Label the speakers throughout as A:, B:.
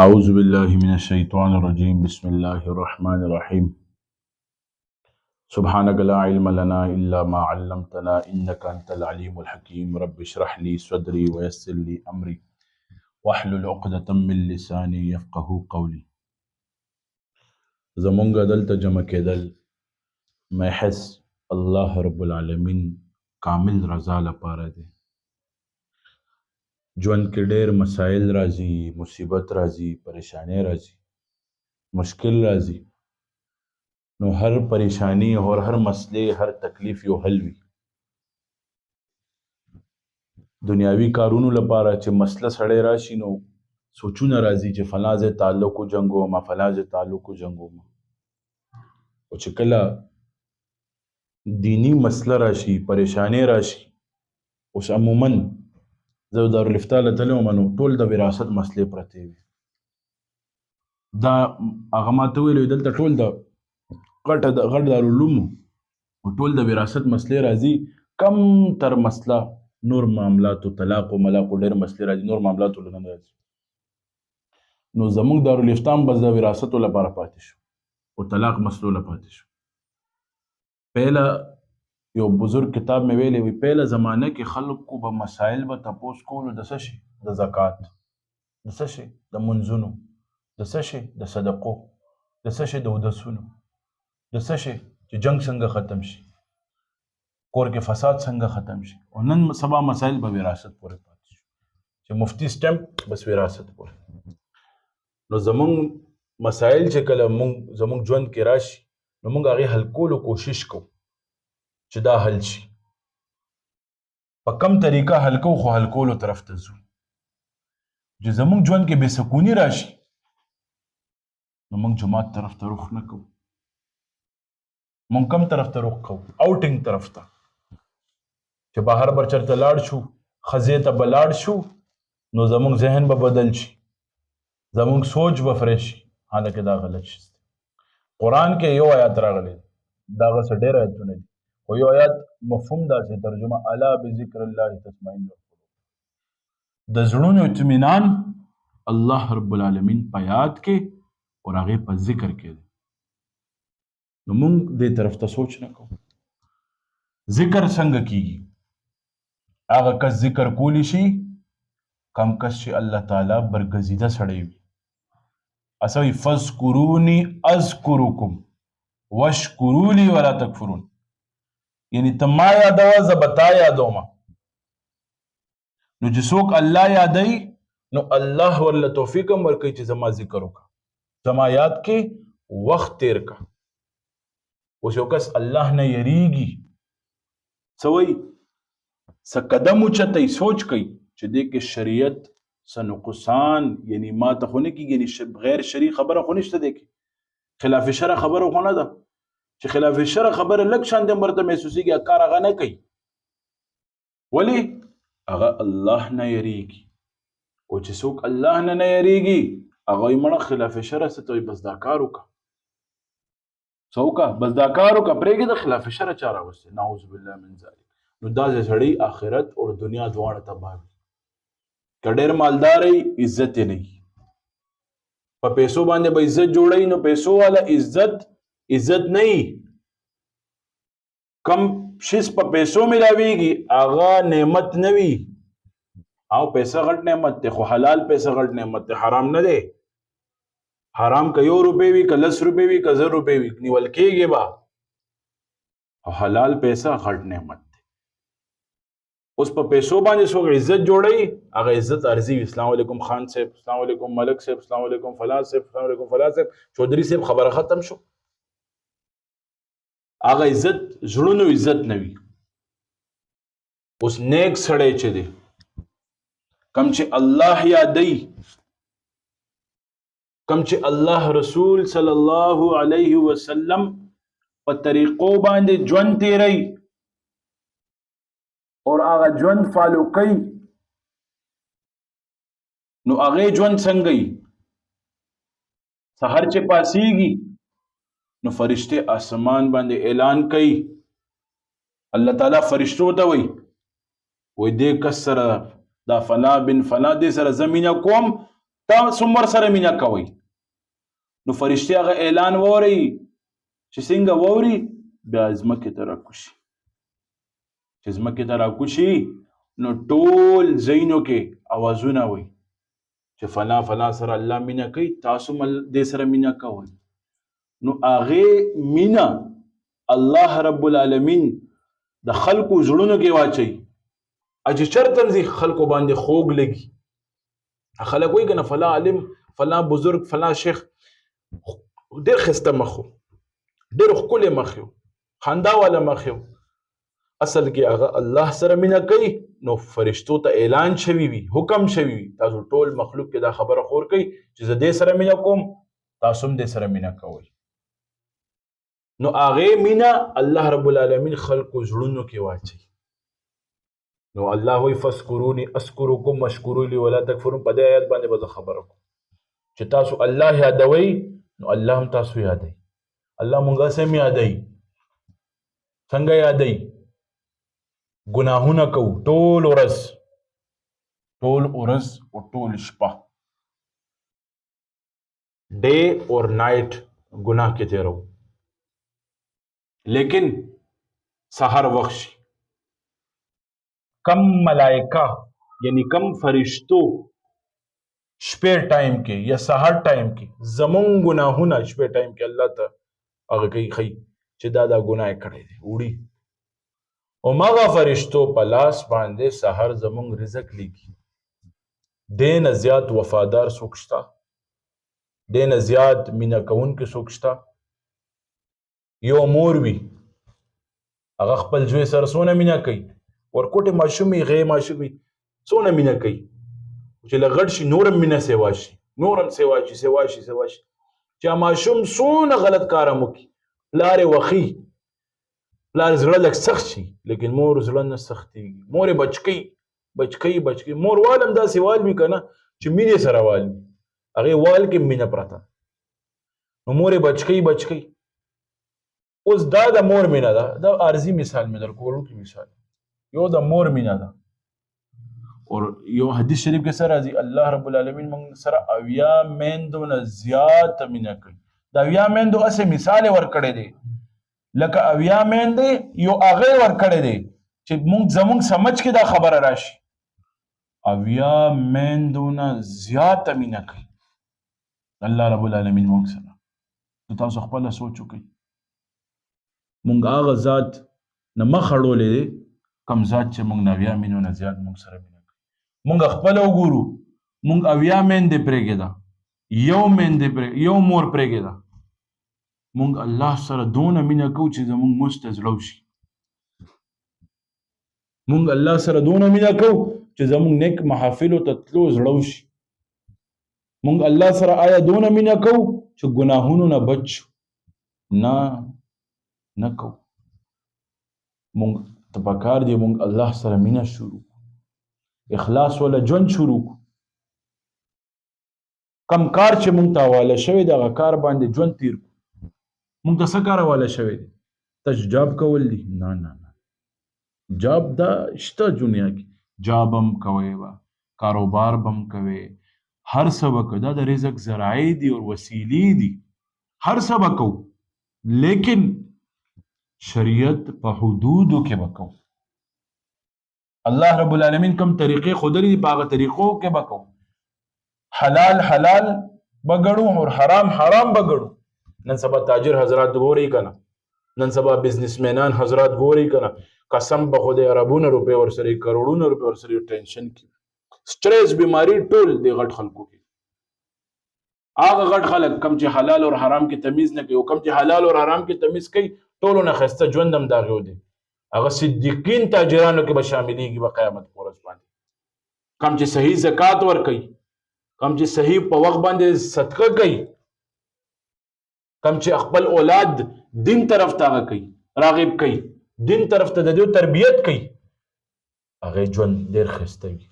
A: أعوذ بالله من الشيطان الرجيم بسم الله الرحمن الرحيم سبحانك لا علم لنا إلا ما علمتنا إنك أنت العليم الحكيم رب اشرح لي صدري ويسر لي أمري واحلل عقدة من لساني يفقه قولي زمونږ دلته جمع کېدل محض الله رب العالمین کامل رضا لپاره دی. ژوند کې ډېر مسایل راځي، مصیبت راځي، پریشانی راځي، مشکل راځي، نو هر پریشانی اور هر مسئلے هر تکلیف یو حل وي. دنیاوي کارونو لپاره چې مسله سړی راشي نو سوچونه راځي چې فلاں ځای تعلق وجنګوم، فلاں ځای تعلق وجنګوم. او چې کله دینی مسله راشي، پریشانی راشي، اوس عموما زه دارالافتا له تللی وم نو ټول د وراثت مسلې پرتې وي. دا هغه ما ته ویلي دلته ټول د غټ دارالعلوم او ټول د وراثت مسلې راځي. کم تر مسله نور معاملاتو طلاق و ملاق و ډېر مسلې راځي، نور معاملاتو له نه راځي. نو زموږ دارالافتا هم بس د وراثتو لپاره پاتې شو او طلاق مسلو له پاتې شو. پهله یو بزرگ کتاب مې ویلی وي پهله زمانه کې خلکو به مسایل به تپوس کولو د څه شي، د زکات، د څه شي، د منځونو، د څه شي، د صدقو، د څه شي، د اودسونو، د څه شي چې جنگ څنګه ختم شي، کور کې فساد څنګه ختم شي. او نن سبا مسایل به وراثت پورې پاتې شو چې مفتی سټمپ بس وراثت پورې. نو زمونږ مسایل چې کله زمونږ ژوند کې راشي نو موږ هغې حل کولو کوشش کوو چې دا حل شي. په کم طریقه حل کوو خو حل کولو طرف ته ځو. چې زمونږ ژوند کې بې سکوني راشي نو موږ جماعت طرف ته رخ نه کوو. موږ کم طرف ته رخ کوو؟ آوټینګ طرف ته، چې بهر به چېرته لاړ شو، ښځې ته به لاړ شو نو زمونږ ذهن به بدل شي، زمونږ سوچ به فرش شي. حالکه دا غلط شي. قرآن کې یو آیات راغلی دی، دغه څه ډېر آیتونه دي خو یو آیات مفهوم داسې ترجمه الا بذکر الله تطمئن القلوب. د زړونو اطمینان الله رب العالمین په یاد کې او هغې په ذکر کې دی. نو موږ دې طرف ته سوچ نه کوو. ذکر څنګه کیږي؟ هغه کس ذکر کولی شي کم کس چې الله تعالی برګزیده سړی وي. اصل وایي فاذکروني اذکرکم واشکروا لی ولا تکفرون، یعنی ته ما یادوه زه به تا یادومه. نو چې څوک الله یادوي نو الله ورله توفیق هم ورکوي چې زما ذکر وکړه، زما یاد کې وخت تیر کا. اوس یو کس الله نه یریږي څه وایي، څه قدم اوچتوي، سوچ کوي چې دې کې شریعت څه نقصان یعنی ما ته خو نه کېږي، یعنی غیر شرعي خبره خو نشته دی کې، خلاف شرع خبره خو نه ده چې خلاف شرع خبره لږ شان د مرته محسوسېږي کار هغه نه کوي. ولې؟ هغه الله نه یریږي. او چې څوک الله نه یریږي هغه وایي مړه خلاف شرع څه ته وایي، بس دا کار وکړه، څه وکړه، بس دا کار وکړه، پرېږدې د خلاف شرع چا راوستې. نعوذ بالله من ذلک. نو داسې سړی آخرت او دنیا دواړه تباه وي. که ډېر مالدار وي عزت یې نه وي، په پیسو باندې به عزت جوړوي نو پیسو والا عزت نه وي. کم شیز په پیسو ملاویږي هغه نعمت نه وي. او پیسه غټ نعمت دی خو حلال پیسه غټ نعمت دی، حرام نه دی. حرام که 1 روپۍ وي که 10 روپۍ وي که 1000 روپۍ وي نیول کېږي به، او حلال پیسه غټ نعمت دی. اوس په پیسو باندې څوک عزت جوړوي هغه عزت ارزي. السلام علیکم خان صاحب، السلام علیکم ملک صاحب، السلام علیکم فلاں صاحب، السلام علیکم فلاں صاحب، چودھری صاحب، خبره ختم شو. هغه عزت زړونو عزت نه وي. اوس نیک سړی چې دی کم چې الله یادوي، کم چې الله رسول صلی الله علیه وسلم په طریقو باندې ژوند تیروي اور هغه ژوند فالو کوي نو هغې ژوند څنګه وي؟ سحر چې پاسیږي نو فرشته آسمان باندې اعلان کوي، الله تعالی فرشتو ته وایي دې کس سره دا فلا بن فلا دې سره زمینه کوم تا څومره سره مینه کوئ نو فرشتې هغه اعلان واوري چې څنګه واوري بیا ځمکې ته راکوشي چې ځمکې ته راکوشي نو ټول ځایونو کې اوازونه وي چې فلا فلا سره الله مینه کوي تاسو دې سره مینه کوئ نو هغې مینه الله رب العالمین د خلکو زړونو کې واچوي چې چرته ځي خلکو باندې خوږ لګي خلک وایي که نه فلا عالم فلا بزرگ فلا شیخ ډېر ښایسته مخ و ډېر ښکلی مخ و خندا والا مخ و اصل کې هغه الله سره مینه کوي نو فرشتو ته اعلان شوي وي حکم شوي وي تاسو ټول مخلوق کې دا خبره خور کوي چې زه دې سره مینه کوم تاسو هم دې سره مینه کوئ نو هغې مینه الله رب العالمین خلکو زړونو کې واچوي نو الله وایي فاذکروني اذکرکم واشکروا لی ولا تکفرون په دې آیت باندې به زه خبره کوم چې تاسو الله یادوئ نو الله هم تاسو یادوي الله مونږ سم یادوي څنګه یادوي ګناهونه کوو ټول ورځ او ټول شپه ډے اور نائٹ ګناه کې تیرو لیکن سحر وخت شي کم ملائکه یعنی کم فرشتو شپې ټایم کې یا سحر ټایم کې زمونږ ګناهونه شپې ټایم کې الله ته هغه کوي ښیي چې دا ګناه یې کړی دی وړي هماغه فرشتو په لاس باندې سحر زمونږ رزق لیکي دې نه زیات وفادار څوک شته دې نه زیات مینه کوونکی څوک شته یو مور وي هغه خپل زوی سره څونه مینه کوي ورکوټې ماشوم وي غی ماشوم وي څونه مینه کوي چې له غټ شي نورم مینه سیوا شي چې ماشوم څونه غلط کار هم وکړي پلار یې وخي پلار زړه لږ سخت شي لیکن مور زړه نه سختېږي مور یې بچکۍ مور وال هم داسې وال وي که نه چې مینې سره وال وي هغې وال کې مینه پرته نو مور یې بچکۍ اوس دا د مور مینه ده دا عارضي مثال مې درکو وړوکی مثال یو د مور مینه ده اور یو حدیث شریف کې سره راځي الله رب العالمین موږ سره 80 میندو نه زیات مینه کوي د 80 میندو اسې مثال ورکړی دی لکه 80 میندې یو هغې ورکړی دی چې زموږ سمجھ کې دا خبره راشي 80 میندو نه زیات مینه کوي الله رب العالمین موږ سره نو تاسو خپله سوچ وکئ مونږ هغه ذات نه مخ اړولی دی کم ذات چې مونږ 90 مینو نه زیات مونږ سره مینه کوي مونږ خپله وګورو مونږ 80 میندې پرېږده یو مور پرېږده مونږ الله سره دونه مینه کوو چې زمونږ مونځ ته زړه وشي مونږ الله سره دونه مینه کوو چې زمونږ نیک محافلو ته تلو زړه وشي مونږ الله سره آیا دونه مینه کوو چې ګناهونو نه بچ شو نه کو مونږ ته پکار دی مونږ الله سره مینه شروع اخلاص ولا ژوند شروع کم کار چې مونږ ته حواله شوی دی هغه کار باندې ژوند تیر کو مونږ ته څه کار حواله شوی دی تش جاب کول دي نه جاب دا شته دنیا کې جاب هم کوئ کاروبار هم کوئ هر څه وکړو دا د رزق ذرایع دي او وسیلې دي هر څه وکړو لیکن شریعت په حدودو کې وکړو الله رب العالمین کوم طریقې ښودلي دي په هغه طریقو کې وکړو حلال بګړو او حرام بګړو نن سبا تاجر حضرات ګوري که نه نن سبا بزنسمینان حضرات ګوري که نه قسم به خدای اربونه روپۍ ورسره کروڑونه روپۍ ورسره ټینشن کې سټریس بیماری ټول د غټ خلکو کې هغه غټ خلک کم چې حلال او حرام کې تمیز نه کوي او کم چې حلال او حرام کې تمیز کوي ټولو نه ښایسته ژوند هم د هغې دی هغه صدیقین تاجرانو کې به شاملېږي په قیامت په ورځ باندې کم چې صحیح زکات ورکوي کم چې صحیح په وخت باندې صدقه کوي کم چې خپل اولاد دین طرف ته هغه کوي راغب کوي دین طرف ته د دوی تربیت کوي هغې ژوند ډېر ښایسته وي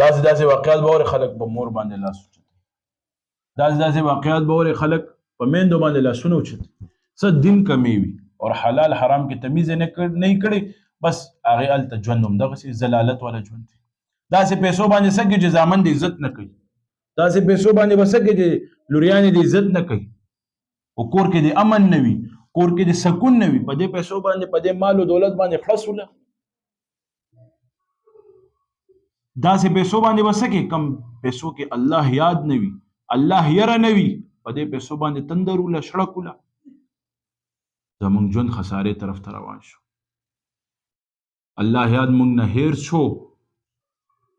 A: داسې واقعات به ورې خلک په مور باندې لاس اوچتوي داسې واقعات به ورې خلک په میندو باندې لاسونه اوچتوي څه دین کمی وي او حلال حرام کې تمیز نه کړي بس هغې هلته ژوند همدغسې ضلالت والا ژوند دی داسې پیسو باندې څه کې چې زامن د عزت نه کوي، داسې پیسو باندې به څه کې چې لوریانې د عزت نه کوي، او کور کې د امن نه وي، کور کې د سکون نه وي، په دې پیسو باندې په دې مال او دولت باندې خلاص وله. داسې پیسو باندې به څه کې کم پیسو کې الله یاد نه وي، الله یره نه وي، په دې پیسو باندې تندر وله شړک وله، زمونږ ژوند خسارې طرف ته روان شو. الله یاد مونږ نه هیر شو.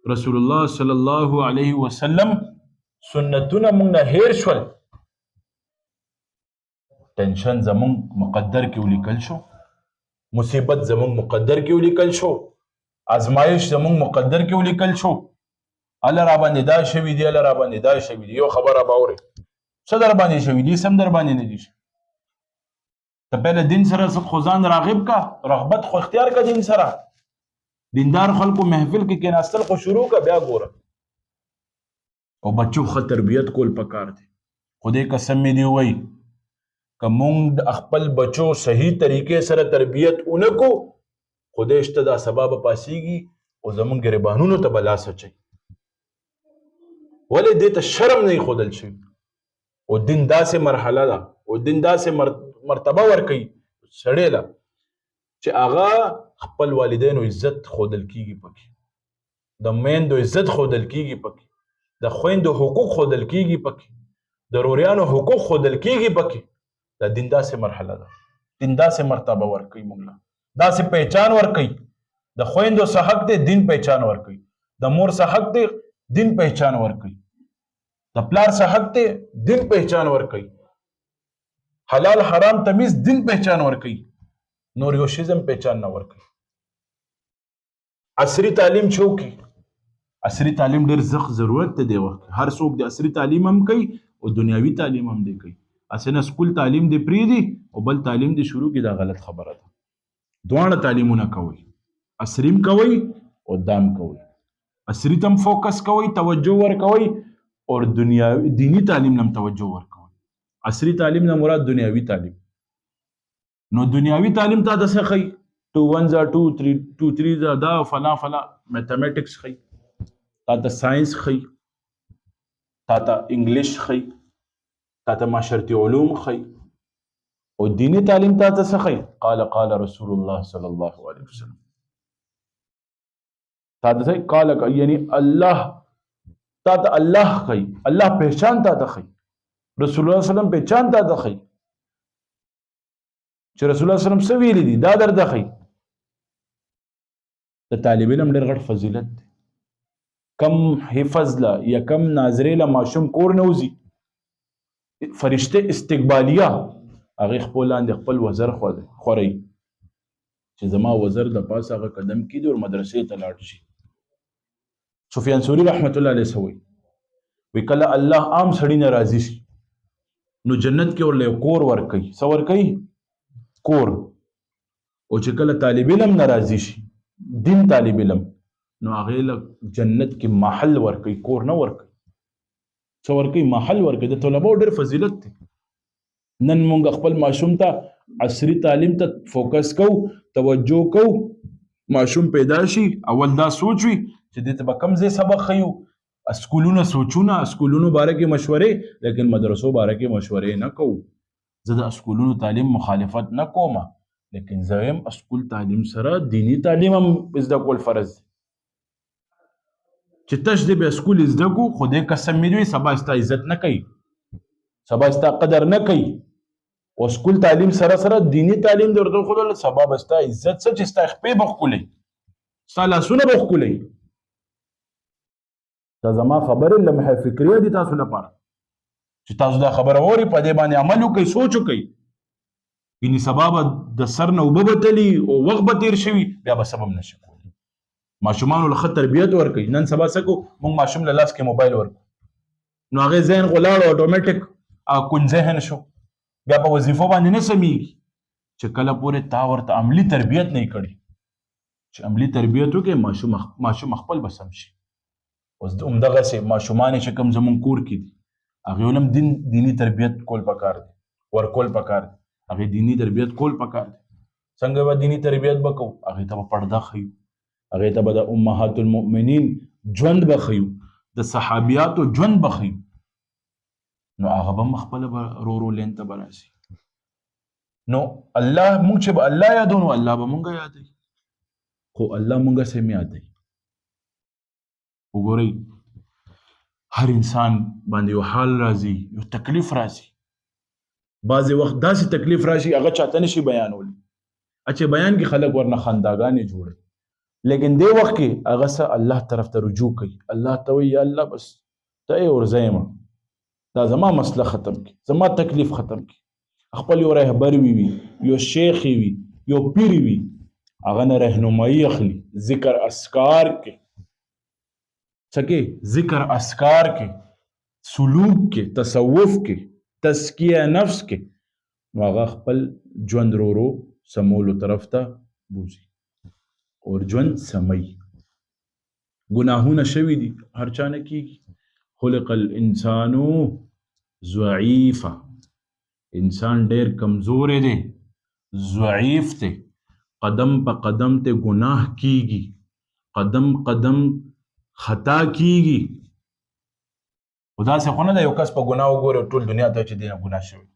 A: رسول الله صلی الله علیه وسلم سنتونه مونږ نه هیر شول. ټینشن زمونږ مقدر کې ولیکل شو، مصیبت زمونږ مقدر کې ولیکل شو، ازمایش زمونږ مقدر کې ولیکل شو. الله را باندې دا شوي دي، الله را باندې دا شوي دي. یو خبره به اورئ، څه در باندې شوي دي، سم در باندې نه دي. ته پهله دین سره خو ځان راغب کا، رغبت خو اختیار کا دین سره. دیندار خلکو محفل کې کېناستل خو شروع کا، بیا ګوره. او بچو ښه تربیت کول پکار دی. خدای قسم مې دی وایي که مونږ د خپل بچو صحیح طریقې سره تربیت ونکو، خدای شته دا سبب پاسیږي او زمونږ ګریبانونو ته به لاس اچوي. ولې دې ته شرم نه ښودل شوي. او دین داسې مرحله ده او دین داسې مرتبه ورکوي سړی له چې هغه خپل والدینو عزت ښودل کېږي پکې، د میندو عزت ښودل کېږي پکې، د خویندو حقوق ښودل کېږي پکې، د روریانو حقوق ښودل کېږي پکې. دا دین داسې مرحله ده، دین داسې مرتبه ورکوي موږ له، داسې پہچان ورکوي. د خویندو څه حق دی دین پہچان ورکوي، د مور څه حق دی دین پہچان ورکوي، د پلار څه حق دی دین پہچان ورکوي، حلال حرام تمیز دین پہچان ورکوي، نور یو شیزم پہچان نه ورکوي. عصري تعلیم چوکي، عصري تعلیم ډېر سخت ضرورت دی دی وخت. هر څوک د عصري تعلیم هم کوي او دنیاوي تعلیم هم دی کوي. اسنه سکول تعلیم دی پریږدي او بل تعلیم دی شروع کی، دا غلط خبره ده. دواړه تعلیمونه کوي، عصریم کوي او دام کوي. عصري تم فوکس کوي، توجه ور کوي، او دنیاوي دینی تعلیم نم توجه ور کوي. عصري تعلیم نه مراد دنیاوي تعلیم. نو دنیاوي تعلیم ته د څه خي 2 1 2 3 2 3 دا فلا فلا میتھمیټکس خي، تا ته ساينس خي، تا ته انګلیش خي، تا ته معاشرتي علوم خي. او دینی تعلیم تا ته څه خي؟ قال رسول الله صلی الله علیه وسلم. تا ته قال یعنی الله، تا ته الله خي، الله پہچان تا ته خي، رسول الله صلی الله علیه وسلم پہچان تا ته خي چې رسول الله صلی الله علیه وسلم څه ویلي دي، دا درته ښیي. د طالب علم ډېر غټ فضیلت دی. کم حفظ له یا کم ناظرې له ماشوم کور نه وځي، فرشته استقبالیه هغې خپل لاندې خپل وزر خورئ چې زما وزر د پاسه هغه قدم کېږدي او مدرسې ته لاړ شي. سفیان ثوری رحمت الله علیه څه وایي؟ وایي کله الله عام سړي نه راضي شي نو جنت کې ورله یو کور ورکوي. څه ورکوي؟ کور. او چې کله طالب علم ناراضي شي، دین طالب علم، نو هغې له جنت کې محل ورکوي، کور نه ورکوي. څه ورکوي؟ محل ورکوي. د طلباو ډېر فضیلت دی. نن مونږ خپل ماشوم ته عصري تعلیم ته فوکس کوو، توجه کوو. ماشوم پیدا شي اول دا سوچ وي چې دې ته به کوم ځای سبق ښیو. اسکولونه سوچونه، اسکولونو باره کې مشورې، لیکن مدرسو باره کې مشورې نه کوو. زه د اسکولونو تعلیم مخالفت نه کوم، لیکن زه یم اسکول تعلیم سره دینی تعلیم هم زده کول فرض دی. چې تش دې به اسکول زده کو، خدای قسم مې دی سبا ستا عزت نه کوي، سبا ستا قدر نه کوي. او اسکول تعلیم سره سره دینی تعلیم درته ښودل، سبا به ستا عزت څه چې ستا خپې به ښکلوي، ستا لاسونه به ښکلوي. دا زما خبرې لمحه فکریه دي تاسو لپاره چې تاسو دا خبره اورئ، په دې باندې عمل وکړئ، سوچ وکړئ. یعنې سبا به د سر نه اوبه به تلي او وخت به تېر شوي، بیا به سبب نشي کولی. ماشومانو له ښه تربیت ورکوي. نن سبا څه کوو؟ موږ ماشوم له لاس کې موبایل ورکوو، نو هغې ذهن خو لاړو، اټومیټک کون ذهن شو، بیا په وظیفو باندې نه سمیږي. چې کله پورې تا ورته عملي تربیت نه کړي، چې عملي تربیت وکړي، ماشوم خپل به سم شي. اوس همدغسې ماشومان چې کوم زمونږ کور کې دي، هغې هم دیني تربیت کول پکار دی، ورکول پکار دی. هغې دیني تربیت کول پکار دی. څنګه به دیني تربیت به کوو؟ هغې ته به پرده ښیو، هغې ته به د امهات المؤمنین ژوند به ښیو، د صحابیاتو ژوند به ښیو، نو هغه به هم خپله به ورو ورو لین ته به راشي. نو الله مونږ چې به الله یادو نو الله به مونږ یادوي، خو الله مونږ سم یادوي. وګورئ هر انسان باندې یو حال راځي، یو تکلیف راځي، بعضې وخت داسې تکلیف راشي هغه چاته نشي بیانولی، چې بیان کې خلک ورنه خنداګانې جوړوي، لیکن دې وخت کې هغه څه الله طرف ته رجوع کوي، الله ته وایي یا الله بس ته یې ورځه یم، دا زما مسله ختم کړي، زما تکلیف ختم کړي. خپل یو رهبر وي، یو شیخ وي، یو پیر وي، هغه نه رهنمایي اخلي، ذکر اذکار کې څه کې ذکر اذکار کې، سلوک کې، تصوف کې، تزکیه نفس کې، نو هغه خپل ژوند ورو ورو سمولو طرف ته بوځي او ژوند سموي. ګناهونه شوي دي، هر چا نه کېږي. خلق الانسان ضعیفا، انسان ډېر کمزوری دی، ضعیف دی، قدم په قدم ته ګناه کېږي، قدم قدم خطا کېږي. خو داسې خو نه ده یو کس په ګناه وګوره ټول دنیا ته چې دی نه ګناه شوی.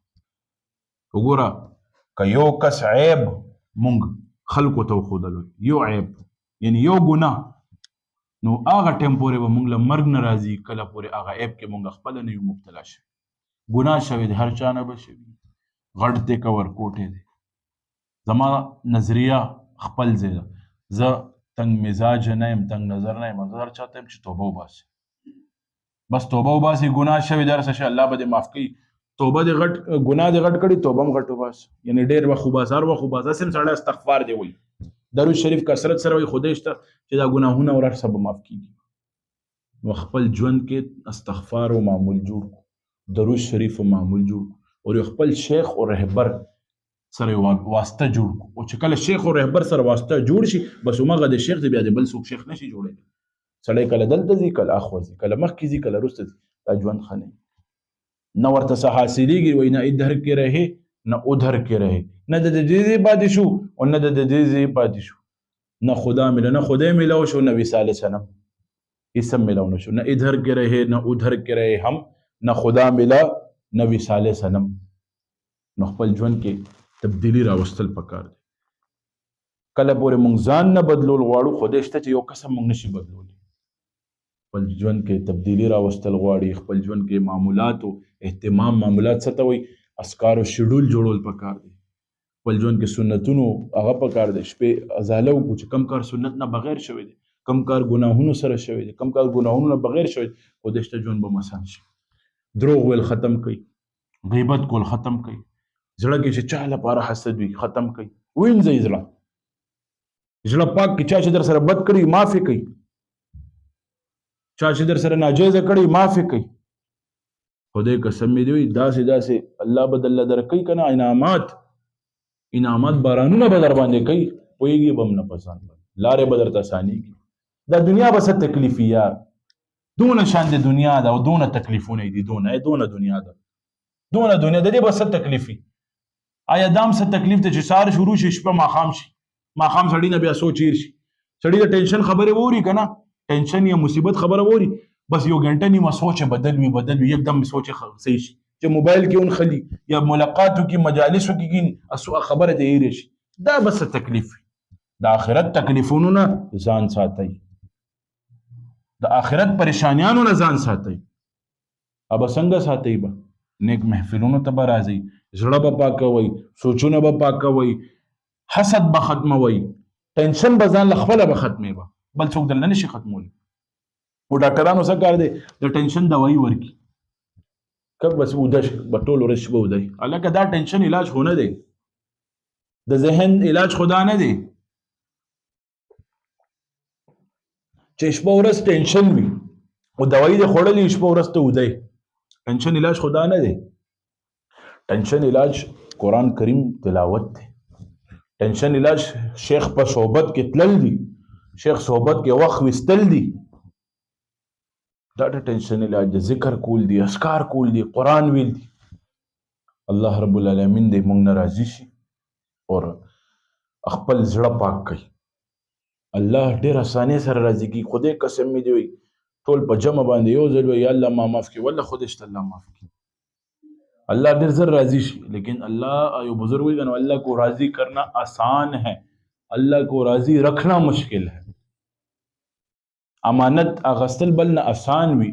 A: وګوره که یو کس عیب مونږ خلکو ته وښودلو، یو عیب یعنی یو ګناه، نو هغه ټیم پورې به مونږ له مرګ نه راځي کله پورې هغه عیب کې مونږ خپله نه یو مبتلا شوي. ګناه شوی دی، هر چا نه به شوي، غټ دی که ورکوټی دی. زما نظریه خپل ځای ده، زه تنګ مزاج نه یم، تنګ نظر نه یم، زه هر چا ته یم چې توبه وباسي، بس توبه وباسي. ګناه شوی دی هر څه شی الله به دې معاف کوي. توبه دې غټ ګناه دې غټ کړي، توبه هم غټ وباسي، یعنې ډېر وخت وباسه، هر وخت وباسه. هسې هم سړی استغفار دی وایي، درود شریف کثرت سره وایي، خدای شته چې دا ګناهونه ور هر څه به معاف کېږي. نو خپل ژوند کې استغفار و معمول جوړ کړو، درود شریف و معمول جوړ کړو، او یو خپل شیخ او رهبر سره واسطه جوړ کړو. او چې کله شیخ او رهبر سره واسطه جوړ شي، بس همغه د شیخ دی، بیا د بل څوک شیخ نشي جوړېدلی. سړی کله دلته ځي، کله اخوا ځي، کله مخکې ځي، کله وروسته ځي. دا ژوند ښه نه وي، نه ورته څه حاصلېږي. وایي نه ادھر کې رہے نه ادھر کې رہے، نه د دې ځای پاتې شو او نه د دې ځای پاتې شو، نه خدا مله، نه خدای ملو شو، نه وصال سنم هیڅ هم ملو نه شو، نه ادھر کې رہے نه ادھر کې رہے هم، نه خدا ملا نه وصال سنم. نو خپل ژوند کې تبدیلی راوستل پکار دی. کله پورې مونږ ځان نه بدلول غواړو، خدای شته چې یو قسم مونږ نشي بدلولی. خپل ژوند کې تبدیلی راوستل غواړي، خپل ژوند کې معمولات او اهتمام، معمولات څه ته وایي، اسکار او شیډول جوړول پکار دی. خپل ژوند کې سنتونو هغه پکار دی، شپې ازاله وکړو چې کم کار سنت نه بغیر شوی دی، کم کار ګناهونو سره شوی دی، کم کار ګناهونو نه بغیر شوی دی. خدای شته ژوند به مسان شي. دروغ ویل ختم کړئ، غیبت کول ختم کړئ، زړه کې چې چا لپاره حسد وي ختم کړئ، وینځئ زړه پاک کړئ. چا چې در سره بد کړي معافي کوي، چا چې در سره ناجایزه کړي معافي کوي. خدای قسم مې دی وایي داسې داسې الله به درله درکوي که نه، انعامات بارانونه به در باندې کوي، پوهېږي به هم نه په ځان باندې، لارې به درته اسانېږي. دا دنیا به څه تکلیفي یار، دونه شان د دنیا ده او دونه تکلیفونه دي، دونه دنیا ده، دونه دنیا د دې به څه تکلیفي. آیا دام څه تکلیف ته چې سهار شروع شي شپه ماښام شي، ماښام سړي نه بیا سوچ هیر شي، سړي د ټینشن خبرې ووري که نه، ټینشن یا مصیبت خبره ووري، بس یو غنټه نیمه سوچ بدل وي، یکدم سوچ صحیح شي، چې موبایل کې ونخلي یا ملاقاتو کې مجالسو کې خبره ته هیرې شي. دا بس تکلیف وي. د آخرت تکلیفونو نه ځان ساتئ، د آخرت پریشانیانو نه ځان ساتئ. ابه څنګه ساتئ؟ به نیک محفلونو ته به راځئ، زړه به پاکوئ، سوچونه به پاکوئ، حسد به ختموئ، ټینشن به ځان له خپله به ختموي، به بل څوک درله نشي ختمولی. او ډاکټرانو څه کار دی؟ د ټینشن دوايي ورکړي، که بس اوده شي، به ټول ورځ شپه اوده وي. هلکه دا ټینشن علاج خو نه دی، د ذهن علاج خدا نه دی چې شپه ورځ ټینشن وي او دوايي دې خوړلې شپه ورځ ته اوده. ټینشن علاج خدا نه دی. ټینشن علاج قرآن کریم تلاوت دی. ټینشن علاج شیخ په صحبت کې تلل دي، شیخ صحبت کې وخت وستل دي. دا ټینشن علاج د ذکر کول دي، اذکار کول دي، قرآن ویل دي. الله رب العالمین دې موږ نه راضي شي او خپل زړه پاک کړي. الله ډېر اسانه سره راضي کی. خدای قسم می دی وي ټول په جمع باندې یو ځل وي یا الله ما معاف کړي والله خود اشته الله معاف کړي. اللہ ډېر زر راضی شي لیکن اللہ یو بزرگ وی کہ اللہ کو راضی کرنا آسان ہے، اللہ کو راضی رکھنا مشکل ہے. امانت اغستل بل نه آسان وي،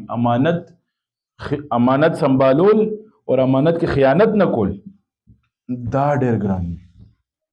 A: امانت سنبالول اور امانت کی خیانت نه کول دا ډېر ګران وي.